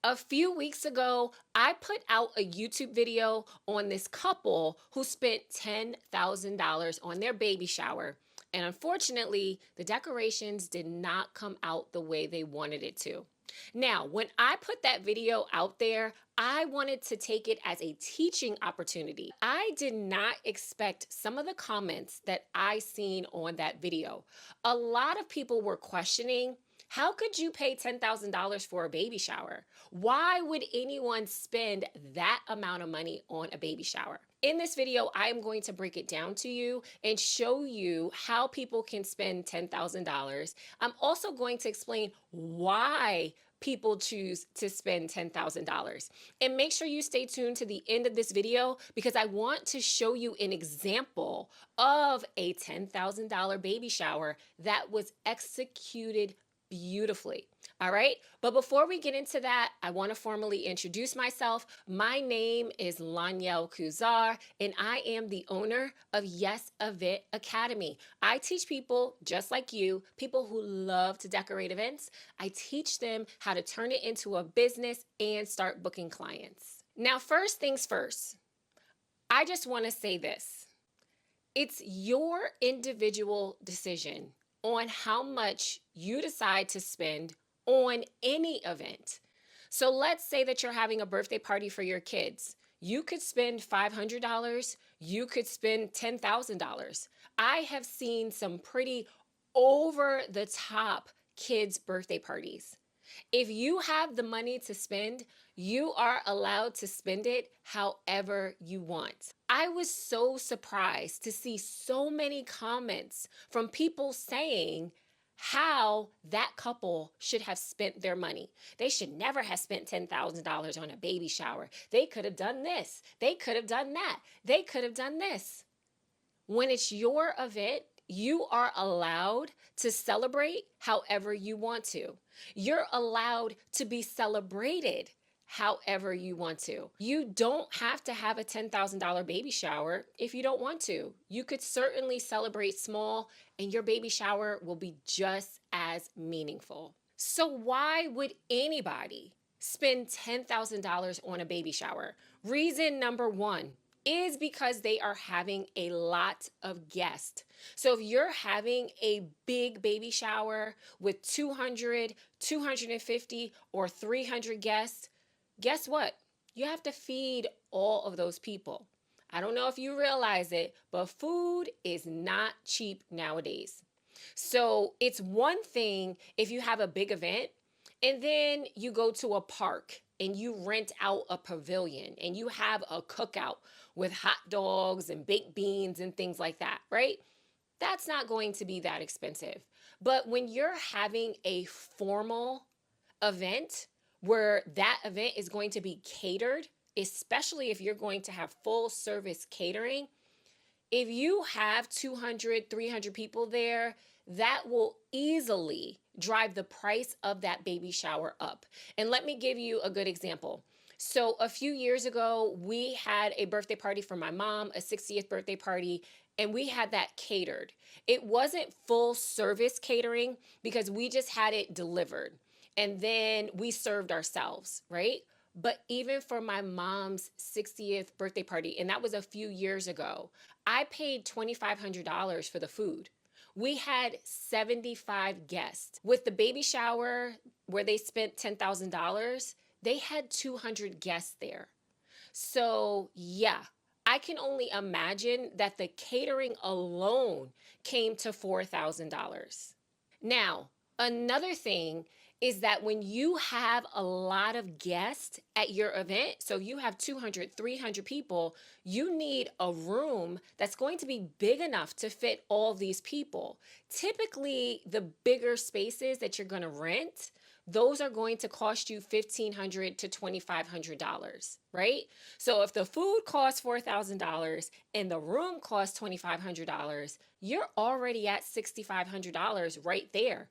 A few weeks ago, I put out a YouTube video on this couple who spent $10,000 on their baby shower. And unfortunately, the decorations did not come out the way they wanted it to. Now, when I put that video out there, I wanted to take it as a teaching opportunity. I did not expect some of the comments that I seen on that video. A lot of people were questioning, how could you pay $10,000 for a baby shower? Why would anyone spend that amount of money on a baby shower? In this video, I am going to break it down to you and show you how people can spend $10,000. I'm also going to explain why people choose to spend $10,000. And make sure you stay tuned to the end of this video because I want to show you an example of a $10,000 baby shower that was executed beautifully. All right. But before we get into that, I want to formally introduce myself. My name is Lanyel Kuzar, and I am the owner of Yes Event Academy. I teach people just like you, people who love to decorate events. I teach them how to turn it into a business and start booking clients. Now, first things first, I just want to say this. It's your individual decision on how much you decide to spend on any event. So let's say that you're having a birthday party for your kids. You could spend $500, you could spend $10,000. I have seen some pretty over the top kids' birthday parties. If you have the money to spend, you are allowed to spend it however you want. I was so surprised to see so many comments from people saying how that couple should have spent their money. They should never have spent $10,000 on a baby shower. They could have done this. They could have done that. They could have done this. When it's your event, you are allowed to celebrate however you want to. You're allowed to be celebrated however you want to. You don't have to have a $10,000 baby shower if you don't want to. You could certainly celebrate small and your baby shower will be just as meaningful. So why would anybody spend $10,000 on a baby shower? Reason number one is because they are having a lot of guests. So if you're having a big baby shower with 200, 250, or 300 guests, guess what? You have to feed all of those people. I don't know if you realize it, but food is not cheap nowadays. So it's one thing if you have a big event and then you go to a park and you rent out a pavilion and you have a cookout with hot dogs and baked beans and things like that, right? That's not going to be that expensive. But when you're having a formal event where that event is going to be catered, especially if you're going to have full service catering, if you have 200, 300 people there, that will easily drive the price of that baby shower up. And let me give you a good example. So a few years ago, we had a birthday party for my mom, a 60th birthday party, and we had that catered. It wasn't full service catering because we just had it delivered and then we served ourselves, right? But even for my mom's 60th birthday party, and that was a few years ago, I paid $2,500 for the food. We had 75 guests. With the baby shower where they spent $10,000, they had 200 guests there. So yeah, I can only imagine that the catering alone came to $4,000. Now, another thing is that when you have a lot of guests at your event, so you have 200, 300 people, you need a room that's going to be big enough to fit all these people. Typically, the bigger spaces that you're going to rent, those are going to cost you $1,500 to $2,500, right? So if the food costs $4,000 and the room costs $2,500, you're already at $6,500 right there.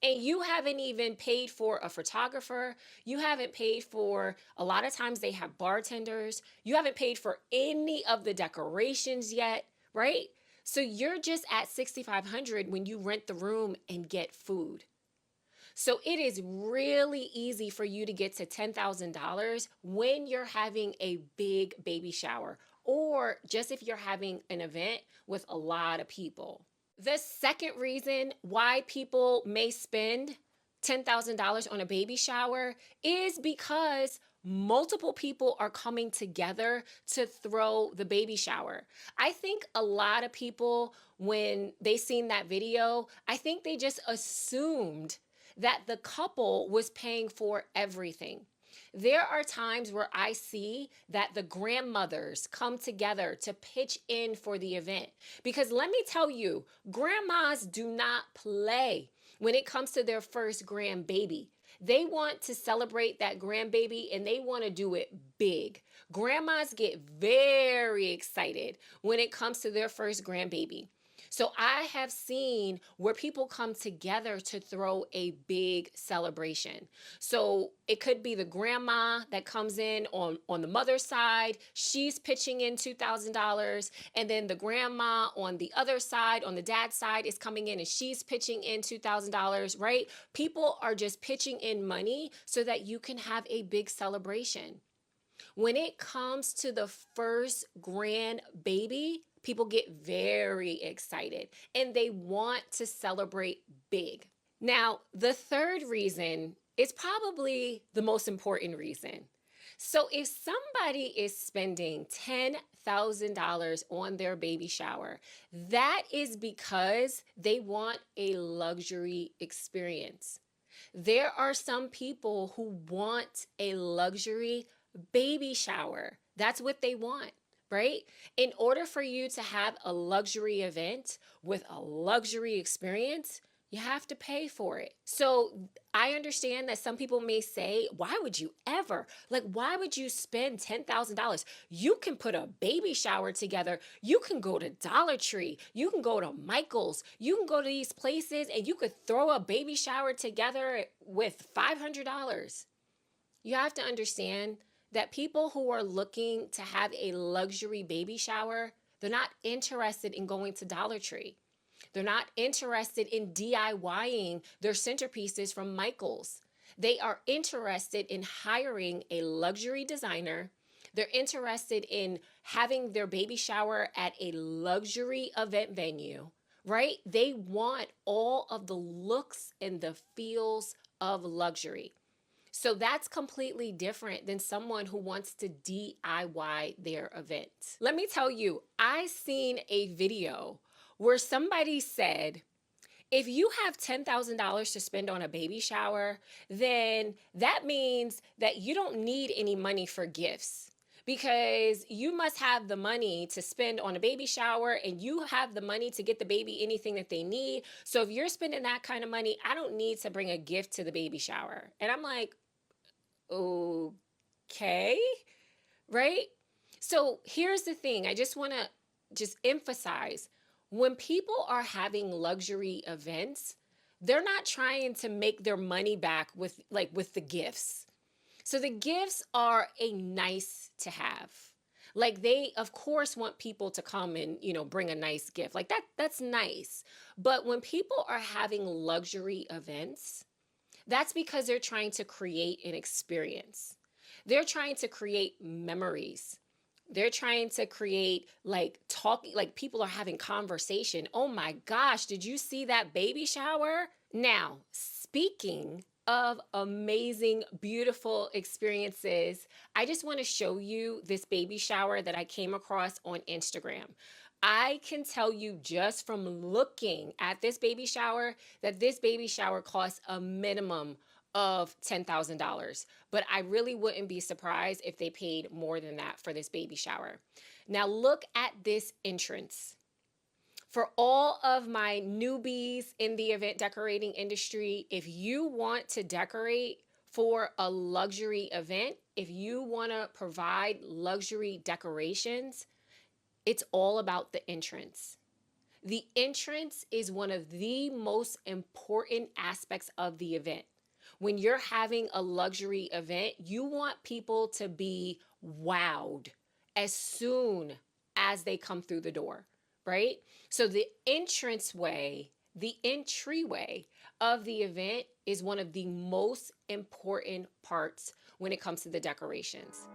And you haven't even paid for a photographer. You haven't paid for, a lot of times they have bartenders. You haven't paid for any of the decorations yet, right? So you're just at $6,500 when you rent the room and get food. So it is really easy for you to get to $10,000 when you're having a big baby shower, or just if you're having an event with a lot of people. The second reason why people may spend $10,000 on a baby shower is because multiple people are coming together to throw the baby shower. I think a lot of people, when they seen that video, I think they just assumed that the couple was paying for everything. There are times where I see that the grandmothers come together to pitch in for the event. Because let me tell you, grandmas do not play when it comes to their first grandbaby. They want to celebrate that grandbaby and they want to do it big. Grandmas get very excited when it comes to their first grandbaby. So I have seen where people come together to throw a big celebration. So it could be the grandma that comes in on the mother's side. She's pitching in $2,000. And then the grandma on the other side, on the dad's side, is coming in and she's pitching in $2,000, right? People are just pitching in money so that you can have a big celebration. When it comes to the first grandbaby, people get very excited and they want to celebrate big. Now, the third reason is probably the most important reason. So, if somebody is spending $10,000 on their baby shower, that is because they want a luxury experience. There are some people who want a luxury baby shower. That's what they want, right? In order for you to have a luxury event with a luxury experience, you have to pay for it. So I understand that some people may say, why would you ever? Like, why would you spend $10,000? You can put a baby shower together. You can go to Dollar Tree. You can go to Michael's. You can go to these places and you could throw a baby shower together with $500. You have to understand that people who are looking to have a luxury baby shower, they're not interested in going to Dollar Tree. They're not interested in DIYing their centerpieces from Michael's. They are interested in hiring a luxury designer. They're interested in having their baby shower at a luxury event venue, right? They want all of the looks and the feels of luxury. So that's completely different than someone who wants to DIY their event. Let me tell you, I seen a video where somebody said, if you have $10,000 to spend on a baby shower, then that means that you don't need any money for gifts, because you must have the money to spend on a baby shower and you have the money to get the baby anything that they need. So if you're spending that kind of money, I don't need to bring a gift to the baby shower. And I'm like, okay, right? So here's the thing. I just want to just emphasize, when people are having luxury events, they're not trying to make their money back with the gifts. So the gifts are a nice to have. Like, they of course want people to come and, bring a nice gift. Like that's nice. But when people are having luxury events, that's because they're trying to create an experience. They're trying to create memories. They're trying to create people are having conversation. Oh my gosh, did you see that baby shower? Now, speaking of amazing, beautiful experiences, I just want to show you this baby shower that I came across on Instagram. I can tell you just from looking at this baby shower that this baby shower costs a minimum of $10,000. But I really wouldn't be surprised if they paid more than that for this baby shower. Now look at this entrance. For all of my newbies in the event decorating industry, if you want to decorate for a luxury event, if you want to provide luxury decorations, it's all about the entrance. The entrance is one of the most important aspects of the event. When you're having a luxury event, you want people to be wowed as soon as they come through the door, right? So the entranceway, the entryway of the event is one of the most important parts when it comes to the decorations.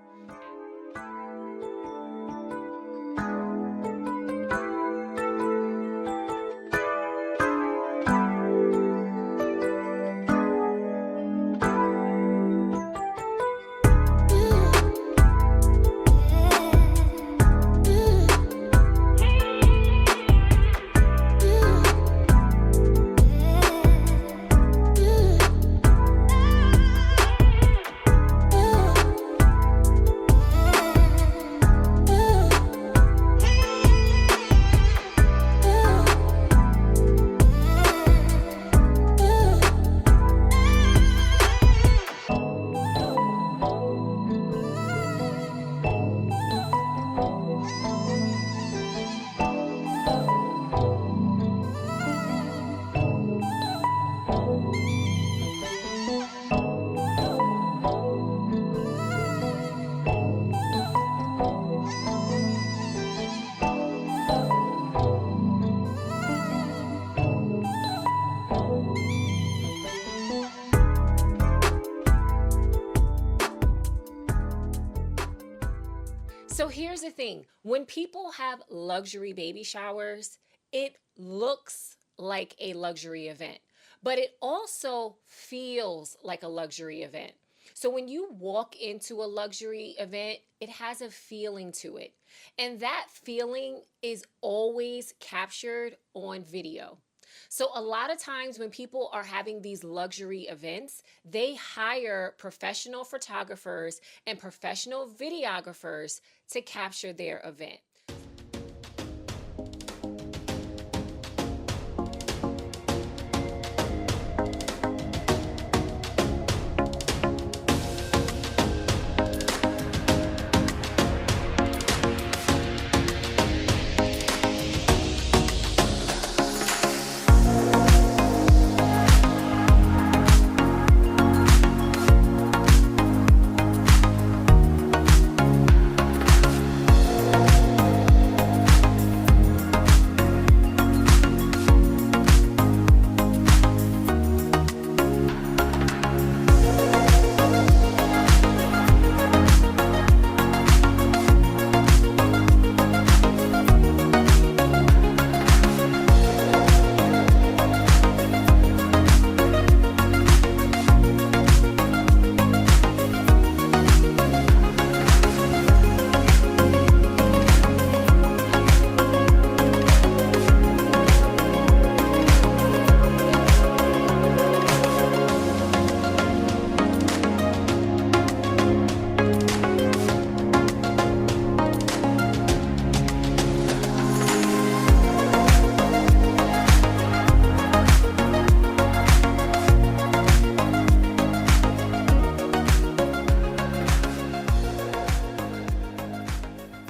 So here's the thing, when people have luxury baby showers, it looks like a luxury event, but it also feels like a luxury event. So when you walk into a luxury event, it has a feeling to it. And that feeling is always captured on video. So a lot of times when people are having these luxury events, they hire professional photographers and professional videographers to capture their event.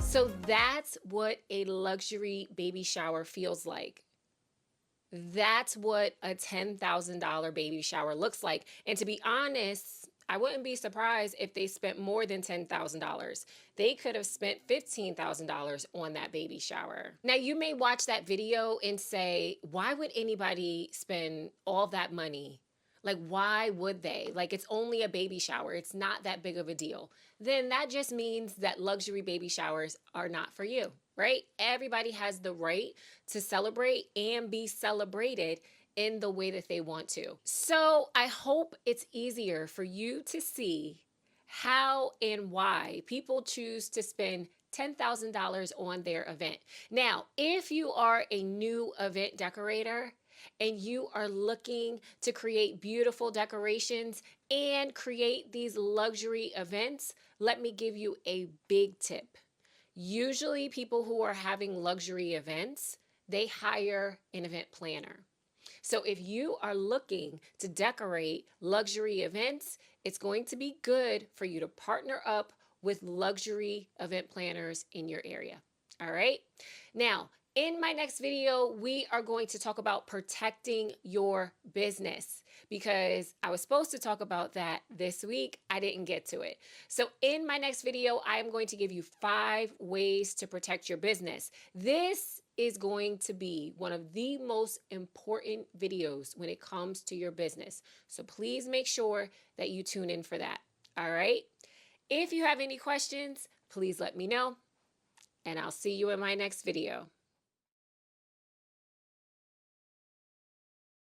So that's what a luxury baby shower feels like. That's what a $10,000 baby shower looks like. And to be honest, I wouldn't be surprised if they spent more than $10,000. They could have spent $15,000 on that baby shower. Now, you may watch that video and say, why would anybody spend all that money? Like, why would they? Like, it's only a baby shower. It's not that big of a deal. Then that just means that luxury baby showers are not for you, right? Everybody has the right to celebrate and be celebrated in the way that they want to. So I hope it's easier for you to see how and why people choose to spend $10,000 on their event. Now, if you are a new event decorator, and you are looking to create beautiful decorations and create these luxury events, let me give you a big tip. Usually people who are having luxury events, they hire an event planner. So if you are looking to decorate luxury events, it's going to be good for you to partner up with luxury event planners in your area. All right. Now, In my next video, we are going to talk about protecting your business because I was supposed to talk about that this week. I didn't get to it. So, in my next video, I am going to give you 5 ways to protect your business. This is going to be one of the most important videos when it comes to your business. So, please make sure that you tune in for that. All right. If you have any questions, please let me know, and I'll see you in my next video.